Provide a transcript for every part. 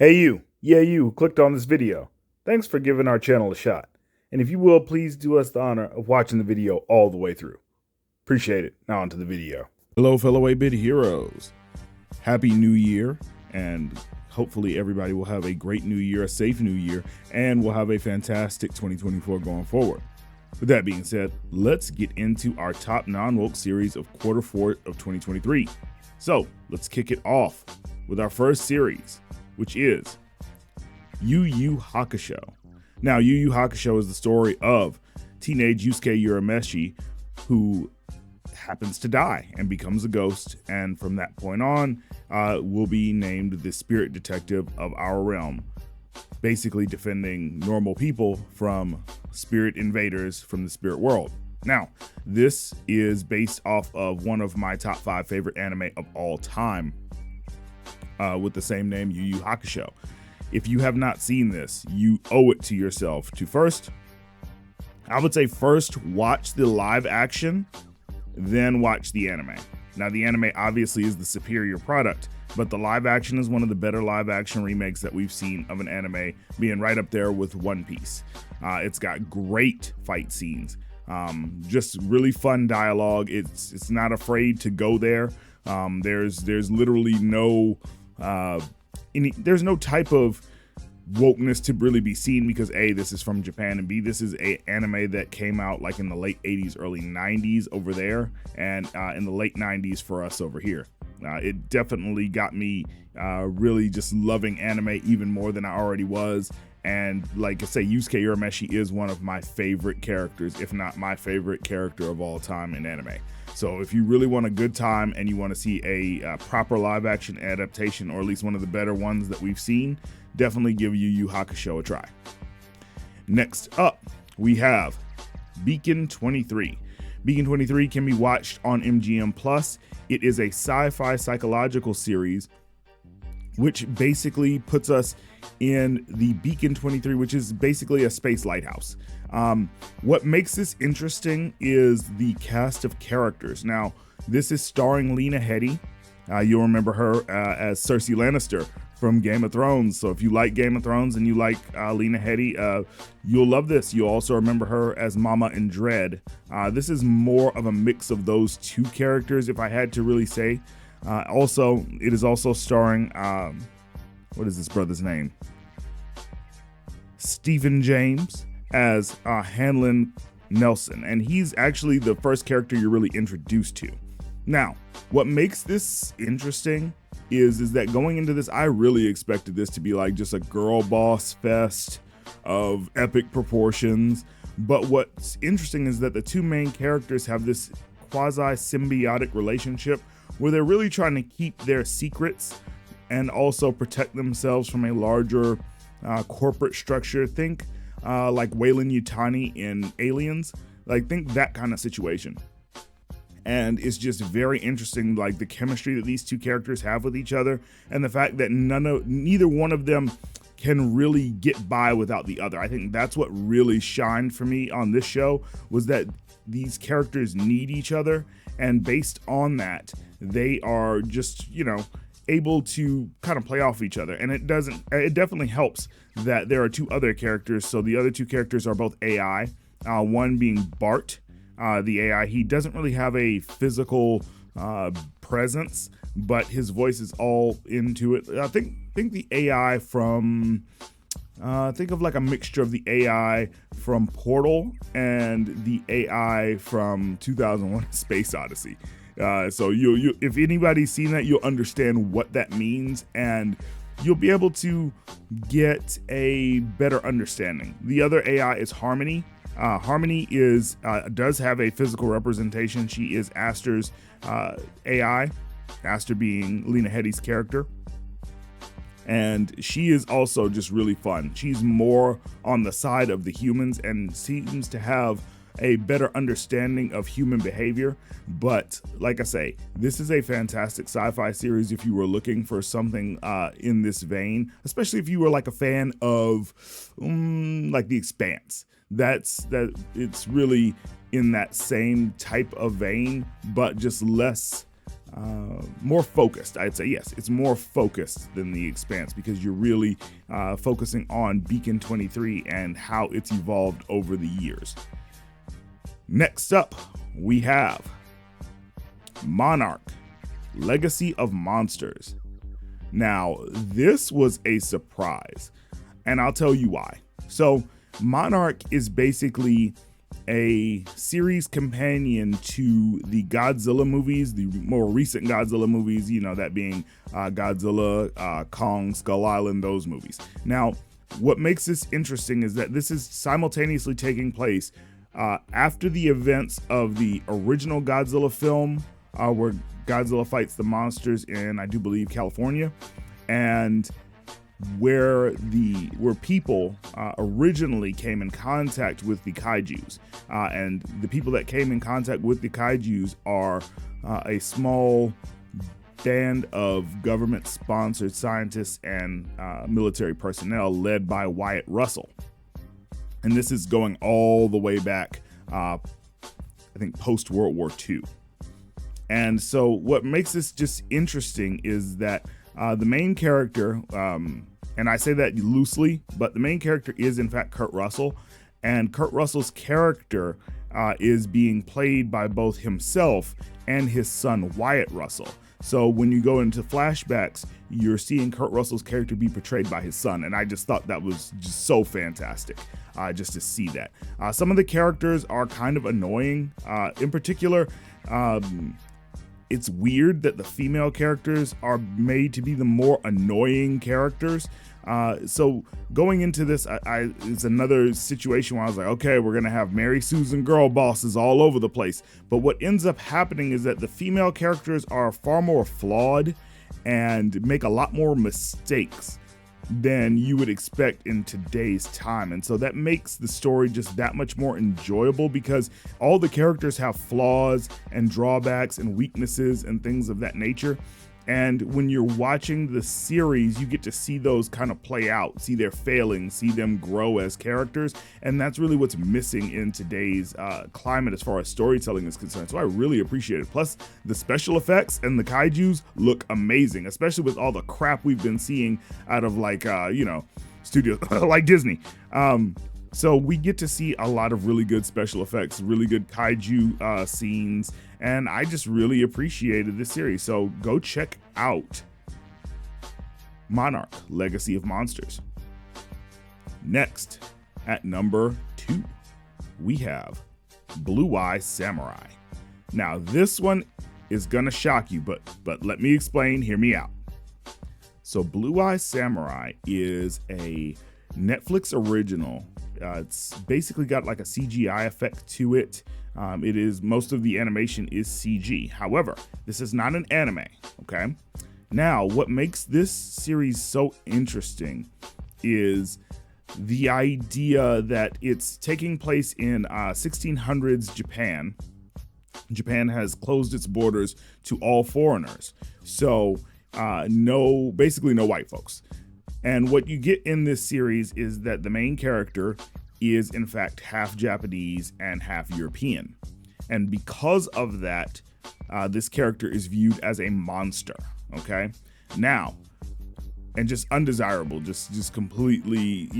Hey you, yeah you who clicked on this video. Thanks for giving our channel a shot. And if you will, please do us the honor of watching the video all the way through. Appreciate it. Now onto the video. Hello, fellow 8-bit heroes. Happy New Year, and hopefully everybody will have a great new year, a safe new year, and we'll have a fantastic 2024 going forward. With that being said, let's get into our top non-woke series of quarter four of 2023. So let's kick it off with our first series, which is YuYu Hakusho. Now, YuYu Hakusho is the story of teenage Yusuke Urameshi, who happens to die and becomes a ghost, and from that point on will be named the spirit detective of our realm, basically defending normal people from spirit invaders from the spirit world. Now, this is based off of one of my top 5 favorite anime of all time, with the same name, YuYu Hakusho. If you have not seen this, you owe it to yourself to first, I would say first watch the live action, then watch the anime. Now, the anime obviously is the superior product, but the live action is one of the better live action remakes that we've seen of an anime, being right up there with One Piece. It's got great fight scenes, just really fun dialogue. It's not afraid to go there. There's literally no there's no type of wokeness to really be seen, because A, this is from Japan, and B, this is a anime that came out like in the late 80s, early 90s over there, and in the late 90s for us over here. It definitely got me really just loving anime even more than I already was. And like I say, Yusuke Urameshi is one of my favorite characters, if not my favorite character of all time in anime. So if you really want a good time and you want to see a proper live action adaptation, or at least one of the better ones that we've seen, definitely give YuYu Hakusho a try. Next up, we have Beacon 23. Beacon 23 can be watched on MGM Plus. It is a sci-fi psychological series which basically puts us in the Beacon 23, which is basically a space lighthouse. What makes this interesting is the cast of characters. Now, this is starring Lena Headey. You'll remember her as Cersei Lannister from Game of Thrones. So if you like Game of Thrones and you like Lena Headey, you'll love this. You'll also remember her as Mama in Dread. This is more of a mix of those two characters, if I had to really say. Also, it is also starring, what is this brother's name? Stephen James as Hanlon Nelson, and he's actually the first character you're really introduced to. Now, what makes this interesting is that going into this, I really expected this to be like just a girl boss fest of epic proportions. But what's interesting is that the two main characters have this quasi-symbiotic relationship where they're really trying to keep their secrets and also protect themselves from a larger corporate structure. Think like Weyland Yutani in Aliens, like think that kind of situation. And it's just very interesting, like the chemistry that these two characters have with each other, and the fact that neither one of them can really get by without the other. I think that's what really shined for me on this show, was that these characters need each other, and based on that, they are just, able to kind of play off each other. And it definitely helps that there are two other characters. So the other two characters are both AI, one being Bart, the AI. He doesn't really have a physical presence, but his voice is all into it. I think the AI from think of like a mixture of the AI from Portal and the AI from 2001: Space Odyssey. So you if anybody's seen that, you'll understand what that means, and you'll be able to get a better understanding. The other AI is Harmony. Harmony does have a physical representation. She is Aster's AI, Aster being Lena Headey's character. And she is also just really fun. She's more on the side of the humans and seems to have a better understanding of human behavior. But like I say, this is a fantastic sci-fi series if you were looking for something in this vein, especially if you were like a fan of like The Expanse. It's really in that same type of vein, but just less more focused. I'd say, yes, it's more focused than The Expanse because you're really focusing on Beacon 23 and how it's evolved over the years. Next up, we have Monarch, Legacy of Monsters. Now, this was a surprise, and I'll tell you why. So, Monarch is basically a series companion to the Godzilla movies, the more recent Godzilla movies, you know, that being Godzilla, Kong, Skull Island, those movies. Now, what makes this interesting is that this is simultaneously taking place after the events of the original Godzilla film, where Godzilla fights the monsters in, I do believe, California, and where people originally came in contact with the kaijus. And the people that came in contact with the kaijus are a small band of government-sponsored scientists and military personnel led by Wyatt Russell. And this is going all the way back, I think, post-World War II. And so what makes this just interesting is that the main character, and I say that loosely, but the main character is in fact Kurt Russell, and Kurt Russell's character is being played by both himself and his son Wyatt Russell. So when you go into flashbacks, you're seeing Kurt Russell's character be portrayed by his son, and I just thought that was just so fantastic, just to see that. Some of the characters are kind of annoying. In particular, it's weird that the female characters are made to be the more annoying characters. So going into this, it's another situation where I was like, okay, we're gonna have Mary Susan girl bosses all over the place. But what ends up happening is that the female characters are far more flawed and make a lot more mistakes than you would expect in today's time. And so that makes the story just that much more enjoyable because all the characters have flaws and drawbacks and weaknesses and things of that nature. And when you're watching the series, you get to see those kind of play out, see their failings, see them grow as characters. And that's really what's missing in today's climate as far as storytelling is concerned. So I really appreciate it. Plus, the special effects and the kaijus look amazing, especially with all the crap we've been seeing out of studios like Disney. So we get to see a lot of really good special effects, really good kaiju scenes, and I just really appreciated this series. So go check out Monarch, Legacy of Monsters. Next, at number 2, we have Blue Eye Samurai. Now this one is gonna shock you, but let me explain, hear me out. So Blue Eye Samurai is a Netflix original. It's basically got like a CGI effect to it. Most of the animation is CG. However, this is not an anime, okay? Now, what makes this series so interesting is the idea that it's taking place in 1600s Japan. Japan has closed its borders to all foreigners. So basically no white folks. And what you get in this series is that the main character is in fact half Japanese and half European. And because of that, this character is viewed as a monster, okay? Now, and just undesirable, just completely,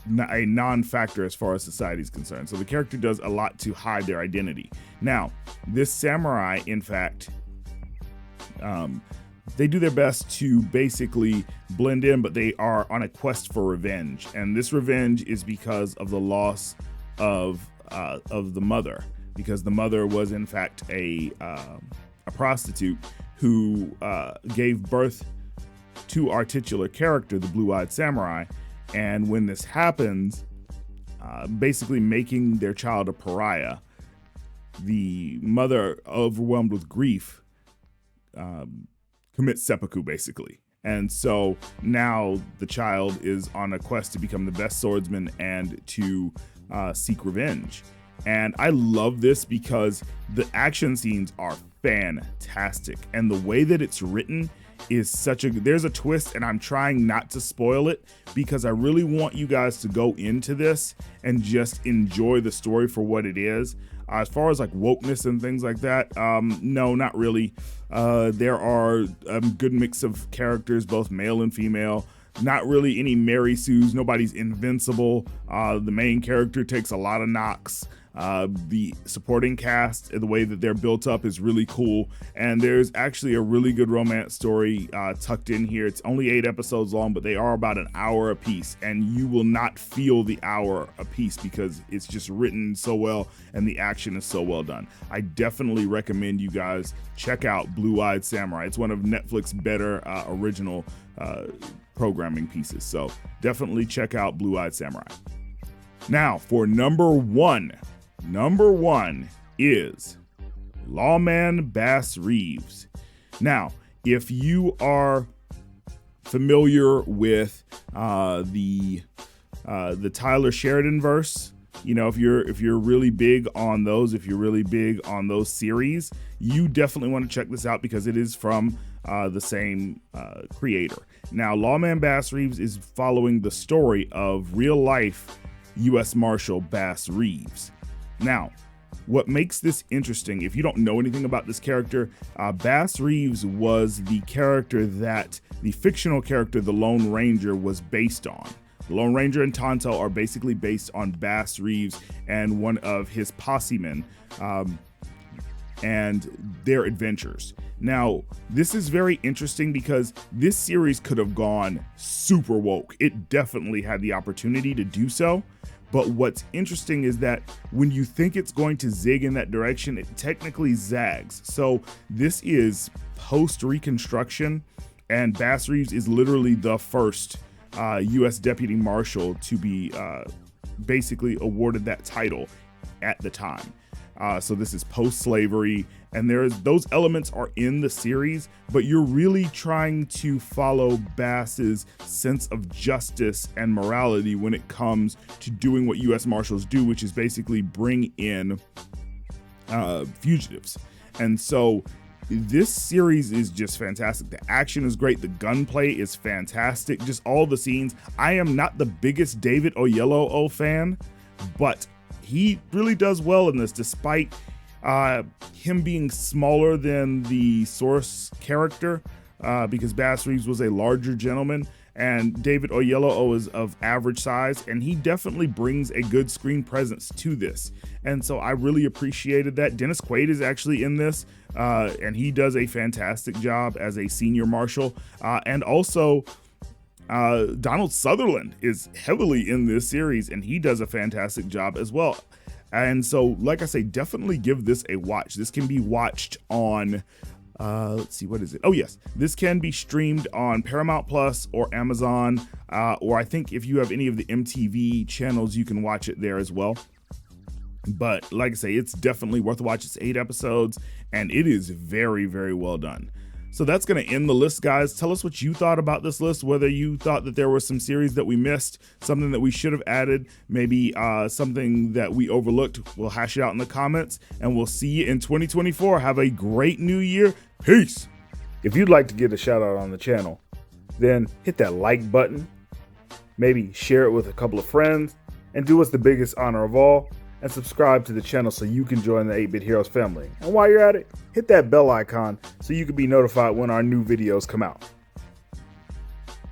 a non-factor as far as society is concerned. So the character does a lot to hide their identity. Now, this samurai, in fact, they do their best to basically blend in, but they are on a quest for revenge. And this revenge is because of the loss of the mother, because the mother was in fact a prostitute who gave birth to our titular character, the Blue-Eyed Samurai. And when this happens, basically making their child a pariah, the mother, overwhelmed with grief, commits seppuku, basically. And so now the child is on a quest to become the best swordsman and to seek revenge. And I love this because the action scenes are fantastic. And the way that it's written is there's a twist, and I'm trying not to spoil it because I really want you guys to go into this and just enjoy the story for what it is. As far as like wokeness and things like that, no, not really. There are a good mix of characters, both male and female. Not really any Mary Sues. Nobody's invincible. The main character takes a lot of knocks. The supporting cast, the way that they're built up is really cool. And there's actually a really good romance story tucked in here. It's only 8 episodes long, but they are about an hour a piece. And you will not feel the hour a piece because it's just written so well and the action is so well done. I definitely recommend you guys check out Blue-Eyed Samurai. It's one of Netflix's better original programming pieces. So definitely check out Blue-Eyed Samurai. Now for number one. Number one is Lawmen Bass Reeves. Now, if you are familiar with the Tyler Sheridan verse, you know, if you're really big on those, if you're really big on those series, you definitely want to check this out because it is from the same creator. Now, Lawmen Bass Reeves is following the story of real life U.S. Marshal Bass Reeves. Now, what makes this interesting, if you don't know anything about this character, Bass Reeves was the character that the fictional character, the Lone Ranger, was based on. The Lone Ranger and Tonto are basically based on Bass Reeves and one of his posse men and their adventures. Now, this is very interesting because this series could have gone super woke. It definitely had the opportunity to do so. But what's interesting is that when you think it's going to zig in that direction, it technically zags. So this is post-Reconstruction, and Bass Reeves is literally the first U.S. Deputy Marshal to be basically awarded that title at the time. So this is post-slavery, and those elements are in the series, but you're really trying to follow Bass's sense of justice and morality when it comes to doing what U.S. Marshals do, which is basically bring in fugitives. And so this series is just fantastic. The action is great. The gunplay is fantastic. Just all the scenes. I am not the biggest David Oyelowo fan, but he really does well in this, despite him being smaller than the source character, because Bass Reeves was a larger gentleman and David Oyelowo is of average size, and he definitely brings a good screen presence to this. And so I really appreciated that. Dennis Quaid is actually in this, and he does a fantastic job as a senior marshal. And also, Donald Sutherland is heavily in this series, and he does a fantastic job as well. And so, like I say, definitely give this a watch. This can be watched on, let's see, what is it? Oh, yes. This can be streamed on Paramount Plus or Amazon, or I think if you have any of the MTV channels, you can watch it there as well. But like I say, it's definitely worth a watch. It's 8 episodes, and it is very, very well done. So that's going to end the list, guys. Tell us what you thought about this list, whether you thought that there were some series that we missed, something that we should have added, maybe something that we overlooked. We'll hash it out in the comments, and we'll see you in 2024. Have a great new year. Peace. If you'd like to get a shout out on the channel, then hit that like button, maybe share it with a couple of friends, and do us the biggest honor of all, and subscribe to the channel so you can join the 8-Bit Heroes family. And while you're at it, hit that bell icon so you can be notified when our new videos come out.